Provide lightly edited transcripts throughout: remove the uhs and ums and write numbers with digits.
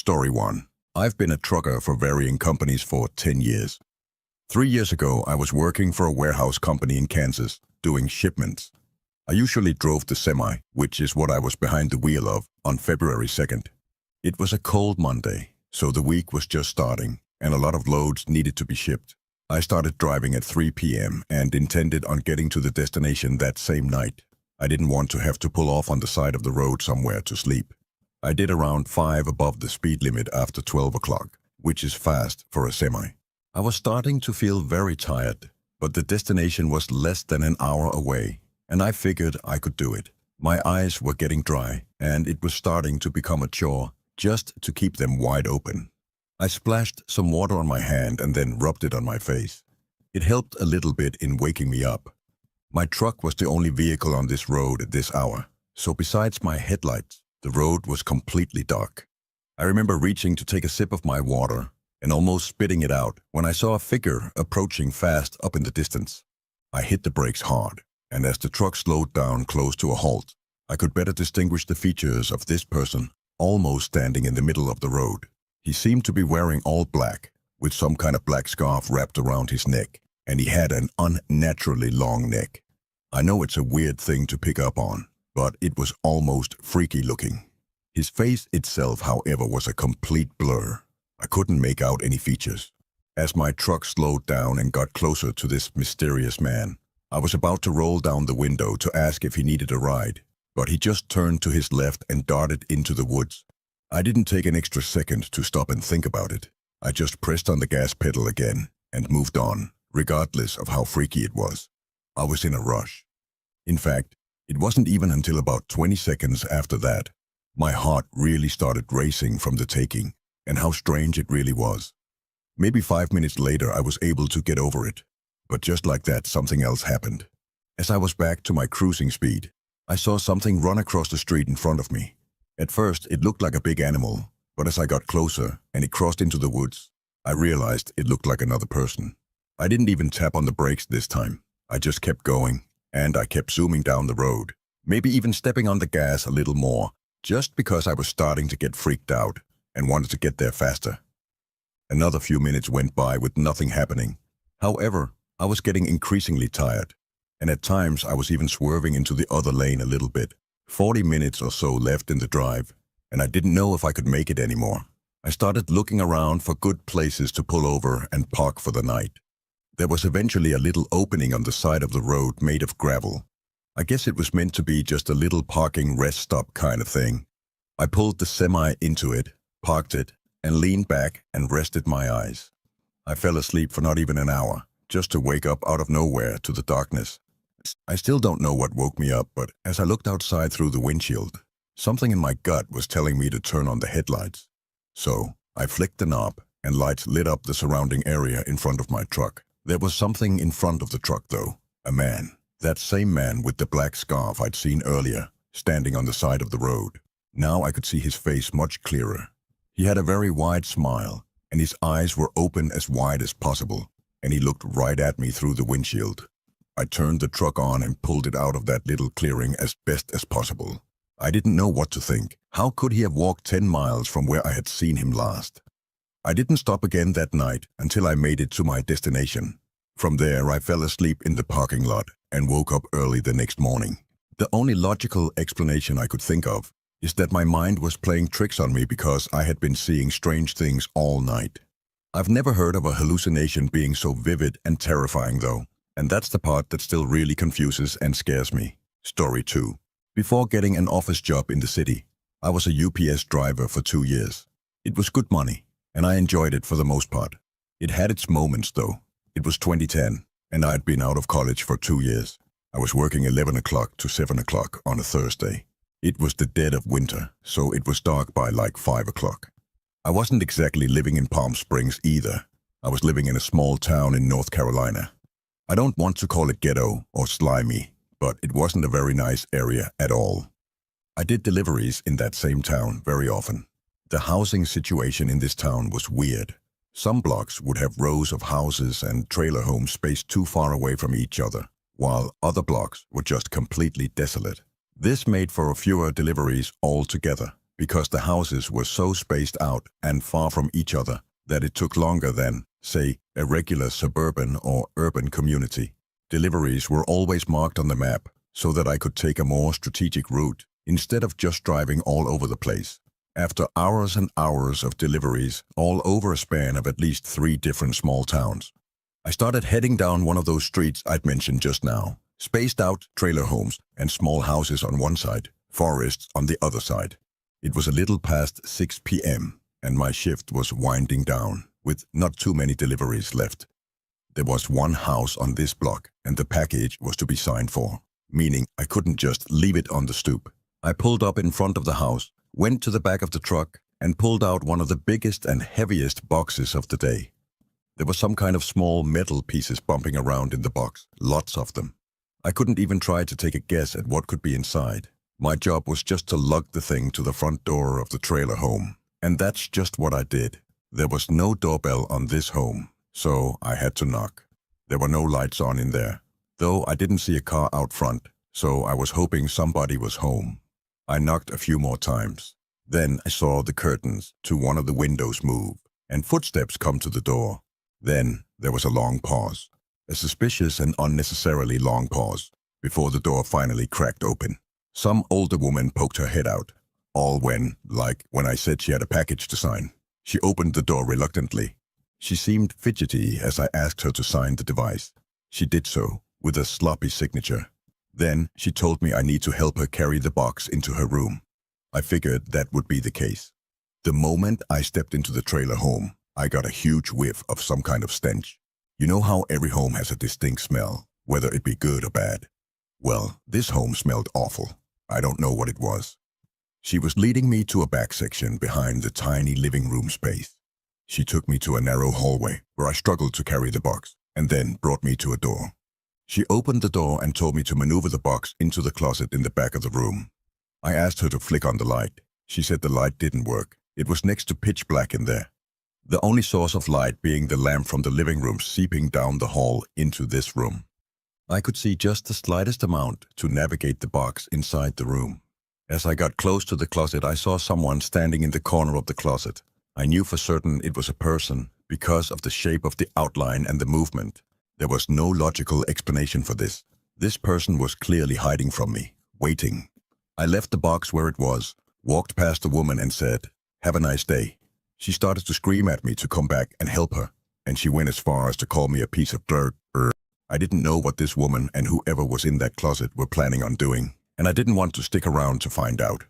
Story 1. I've been a trucker for varying companies for 10 years. 3 years ago, I was working for a warehouse company in Kansas, doing shipments. I usually drove the semi, which is what I was behind the wheel of, on February 2nd. It was a cold Monday, so the week was just starting, and a lot of loads needed to be shipped. I started driving at 3 p.m. and intended on getting to the destination that same night. I didn't want to have to pull off on the side of the road somewhere to sleep. I did around 5 above the speed limit after 12 o'clock, which is fast for a semi. I was starting to feel very tired, but the destination was less than an hour away, and I figured I could do it. My eyes were getting dry, and it was starting to become a chore just to keep them wide open. I splashed some water on my hand and then rubbed it on my face. It helped a little bit in waking me up. My truck was the only vehicle on this road at this hour, so besides my headlights, the road was completely dark. I remember reaching to take a sip of my water and almost spitting it out when I saw a figure approaching fast up in the distance. I hit the brakes hard, and as the truck slowed down close to a halt, I could better distinguish the features of this person almost standing in the middle of the road. He seemed to be wearing all black, with some kind of black scarf wrapped around his neck, and he had an unnaturally long neck. I know it's a weird thing to pick up on, but it was almost freaky looking. His face itself, however, was a complete blur. I couldn't make out any features. As my truck slowed down and got closer to this mysterious man, I was about to roll down the window to ask if he needed a ride, but he just turned to his left and darted into the woods. I didn't take an extra second to stop and think about it. I just pressed on the gas pedal again and moved on, regardless of how freaky it was. I was in a rush. In fact, it wasn't even until about 20 seconds after that, my heart really started racing from the taking, and how strange it really was. Maybe 5 minutes later I was able to get over it, but just like that something else happened. As I was back to my cruising speed, I saw something run across the street in front of me. At first it looked like a big animal, but as I got closer and it crossed into the woods, I realized it looked like another person. I didn't even tap on the brakes this time. I just kept going, and I kept zooming down the road, maybe even stepping on the gas a little more, just because I was starting to get freaked out and wanted to get there faster. Another few minutes went by with nothing happening. However, I was getting increasingly tired, and at times I was even swerving into the other lane a little bit. 40 minutes or so left in the drive, and I didn't know if I could make it anymore. I started looking around for good places to pull over and park for the night. There was eventually a little opening on the side of the road made of gravel. I guess it was meant to be just a little parking rest stop kind of thing. I pulled the semi into it, parked it, and leaned back and rested my eyes. I fell asleep for not even an hour, just to wake up out of nowhere to the darkness. I still don't know what woke me up, but as I looked outside through the windshield, something in my gut was telling me to turn on the headlights. So I flicked the knob, and lights lit up the surrounding area in front of my truck. There was something in front of the truck though, a man. That same man with the black scarf I'd seen earlier, standing on the side of the road. Now I could see his face much clearer. He had a very wide smile, and his eyes were open as wide as possible, and he looked right at me through the windshield. I turned the truck on and pulled it out of that little clearing as best as possible. I didn't know what to think. How could he have walked 10 miles from where I had seen him last? I didn't stop again that night until I made it to my destination. From there, I fell asleep in the parking lot and woke up early the next morning. The only logical explanation I could think of is that my mind was playing tricks on me because I had been seeing strange things all night. I've never heard of a hallucination being so vivid and terrifying though, and that's the part that still really confuses and scares me. Story 2. Before getting an office job in the city, I was a UPS driver for 2 years. It was good money, and I enjoyed it for the most part. It had its moments though. It was 2010, and I'd been out of college for 2 years. I was working 11 o'clock to 7 o'clock on a Thursday. It was the dead of winter, so it was dark by like 5 o'clock. I wasn't exactly living in Palm Springs either. I was living in a small town in North Carolina. I don't want to call it ghetto or slimy, but it wasn't a very nice area at all. I did deliveries in that same town very often. The housing situation in this town was weird. Some blocks would have rows of houses and trailer homes spaced too far away from each other, while other blocks were just completely desolate. This made for fewer deliveries altogether, because the houses were so spaced out and far from each other that it took longer than, say, a regular suburban or urban community. Deliveries were always marked on the map so that I could take a more strategic route instead of just driving all over the place. After hours and hours of deliveries, all over a span of at least 3 different small towns, I started heading down one of those streets I'd mentioned just now. Spaced out trailer homes and small houses on one side, forests on the other side. It was a little past 6 p.m. and my shift was winding down, with not too many deliveries left. There was one house on this block and the package was to be signed for, meaning I couldn't just leave it on the stoop. I pulled up in front of the house, went to the back of the truck, and pulled out one of the biggest and heaviest boxes of the day. There was some kind of small metal pieces bumping around in the box, lots of them. I couldn't even try to take a guess at what could be inside. My job was just to lug the thing to the front door of the trailer home. And that's just what I did. There was no doorbell on this home, so I had to knock. There were no lights on in there, though I didn't see a car out front, so I was hoping somebody was home. I knocked a few more times. Then I saw the curtains to one of the windows move, and footsteps come to the door. Then there was a long pause, a suspicious and unnecessarily long pause, before the door finally cracked open. Some older woman poked her head out, all when I said she had a package to sign. She opened the door reluctantly. She seemed fidgety as I asked her to sign the device. She did so, with a sloppy signature. Then she told me I need to help her carry the box into her room. I figured that would be the case. The moment I stepped into the trailer home, I got a huge whiff of some kind of stench. You know how every home has a distinct smell, whether it be good or bad? Well, this home smelled awful. I don't know what it was. She was leading me to a back section behind the tiny living room space. She took me to a narrow hallway where I struggled to carry the box, and then brought me to a door. She opened the door and told me to maneuver the box into the closet in the back of the room. I asked her to flick on the light. She said the light didn't work. It was next to pitch black in there. The only source of light being the lamp from the living room seeping down the hall into this room. I could see just the slightest amount to navigate the box inside the room. As I got close to the closet, I saw someone standing in the corner of the closet. I knew for certain it was a person because of the shape of the outline and the movement. There was no logical explanation for this. This person was clearly hiding from me, waiting. I left the box where it was, walked past the woman and said, "Have a nice day." She started to scream at me to come back and help her, and she went as far as to call me a piece of dirt. I didn't know what this woman and whoever was in that closet were planning on doing, and I didn't want to stick around to find out.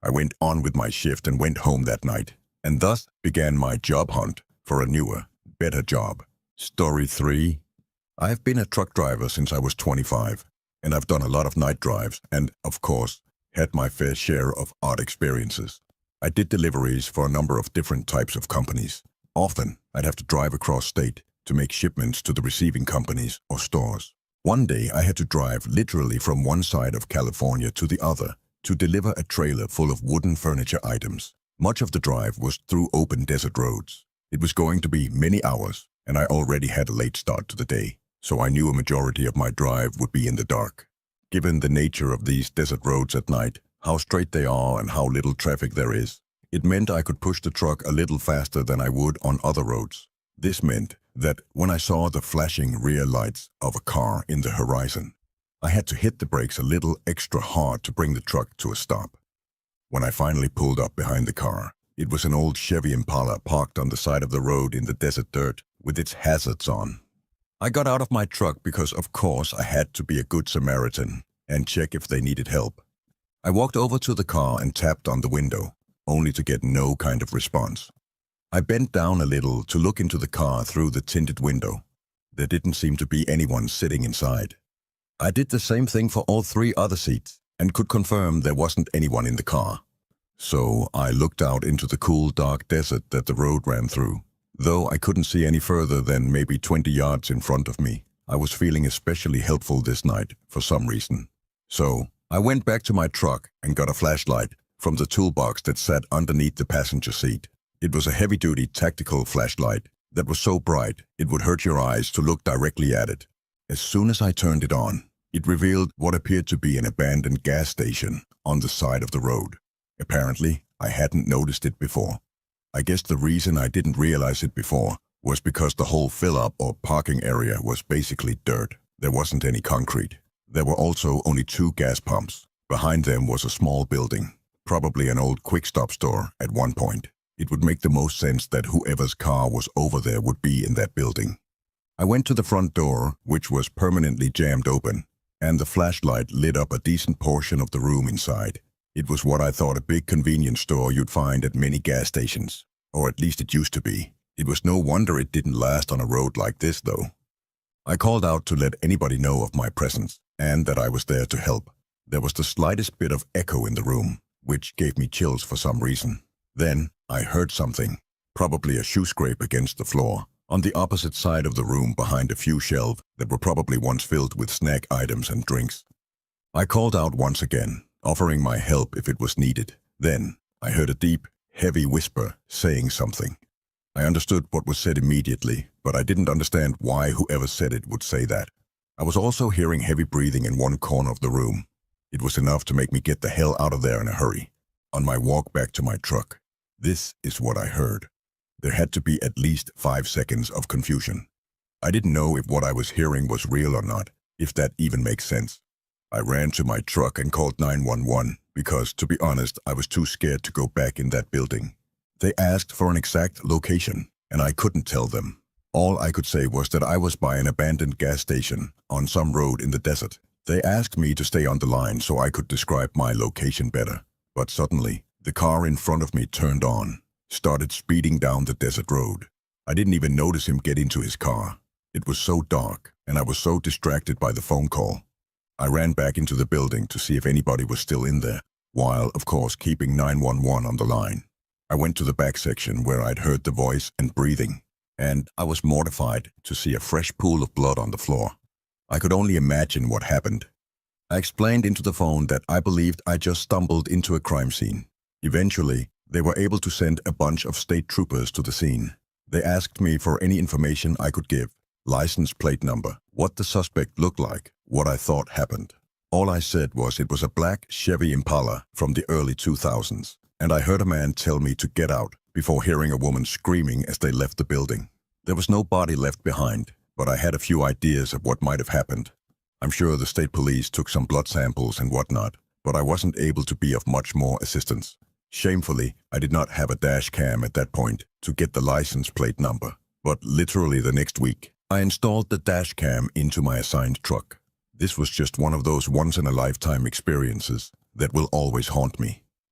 I went on with my shift and went home that night, and thus began my job hunt for a newer, better job. Story 3. I've been a truck driver since I was 25, and I've done a lot of night drives and, of course, had my fair share of odd experiences. I did deliveries for a number of different types of companies. Often, I'd have to drive across state to make shipments to the receiving companies or stores. One day, I had to drive literally from one side of California to the other to deliver a trailer full of wooden furniture items. Much of the drive was through open desert roads. It was going to be many hours, and I already had a late start to the day, so I knew a majority of my drive would be in the dark. Given the nature of these desert roads at night, how straight they are and how little traffic there is, it meant I could push the truck a little faster than I would on other roads. This meant that when I saw the flashing rear lights of a car in the horizon, I had to hit the brakes a little extra hard to bring the truck to a stop. When I finally pulled up behind the car, it was an old Chevy Impala parked on the side of the road in the desert dirt with its hazards on. I got out of my truck because, of course, I had to be a good Samaritan and check if they needed help. I walked over to the car and tapped on the window, only to get no kind of response. I bent down a little to look into the car through the tinted window. There didn't seem to be anyone sitting inside. I did the same thing for all 3 other seats and could confirm there wasn't anyone in the car. So I looked out into the cool, dark desert that the road ran through. Though I couldn't see any further than maybe 20 yards in front of me, I was feeling especially helpful this night for some reason. So I went back to my truck and got a flashlight from the toolbox that sat underneath the passenger seat. It was a heavy-duty tactical flashlight that was so bright it would hurt your eyes to look directly at it. As soon as I turned it on, it revealed what appeared to be an abandoned gas station on the side of the road. Apparently, I hadn't noticed it before. I guess the reason I didn't realize it before was because the whole fill-up or parking area was basically dirt. There wasn't any concrete. There were also only 2 gas pumps. Behind them was a small building, probably an old quick-stop store at one point. It would make the most sense that whoever's car was over there would be in that building. I went to the front door, which was permanently jammed open, and the flashlight lit up a decent portion of the room inside. It was what I thought a big convenience store you'd find at many gas stations. Or at least it used to be. It was no wonder it didn't last on a road like this, though. I called out to let anybody know of my presence, and that I was there to help. There was the slightest bit of echo in the room, which gave me chills for some reason. Then, I heard something, probably a shoe scrape against the floor, on the opposite side of the room behind a few shelves that were probably once filled with snack items and drinks. I called out once again, offering my help if it was needed. Then, I heard a deep, heavy whisper saying something. I understood what was said immediately, but I didn't understand why whoever said it would say that. I was also hearing heavy breathing in one corner of the room. It was enough to make me get the hell out of there in a hurry. On my walk back to my truck, this is what I heard. There had to be at least 5 seconds of confusion. I didn't know if what I was hearing was real or not, if that even makes sense. I ran to my truck and called 911 because, to be honest, I was too scared to go back in that building. They asked for an exact location, and I couldn't tell them. All I could say was that I was by an abandoned gas station on some road in the desert. They asked me to stay on the line so I could describe my location better. But suddenly, the car in front of me turned on, started speeding down the desert road. I didn't even notice him get into his car. It was so dark, and I was so distracted by the phone call. I ran back into the building to see if anybody was still in there, while, of course, keeping 911 on the line. I went to the back section where I'd heard the voice and breathing, and I was mortified to see a fresh pool of blood on the floor. I could only imagine what happened. I explained into the phone that I believed I just stumbled into a crime scene. Eventually, they were able to send a bunch of state troopers to the scene. They asked me for any information I could give. License plate number, what the suspect looked like, what I thought happened. All I said was it was a black Chevy Impala from the early 2000s, and I heard a man tell me to get out before hearing a woman screaming as they left the building. There was no body left behind, but I had a few ideas of what might have happened. I'm sure the state police took some blood samples and whatnot, but I wasn't able to be of much more assistance. Shamefully, I did not have a dash cam at that point to get the license plate number, but literally the next week, I installed the dash cam into my assigned truck. This was just one of those once-in-a-lifetime experiences that will always haunt me.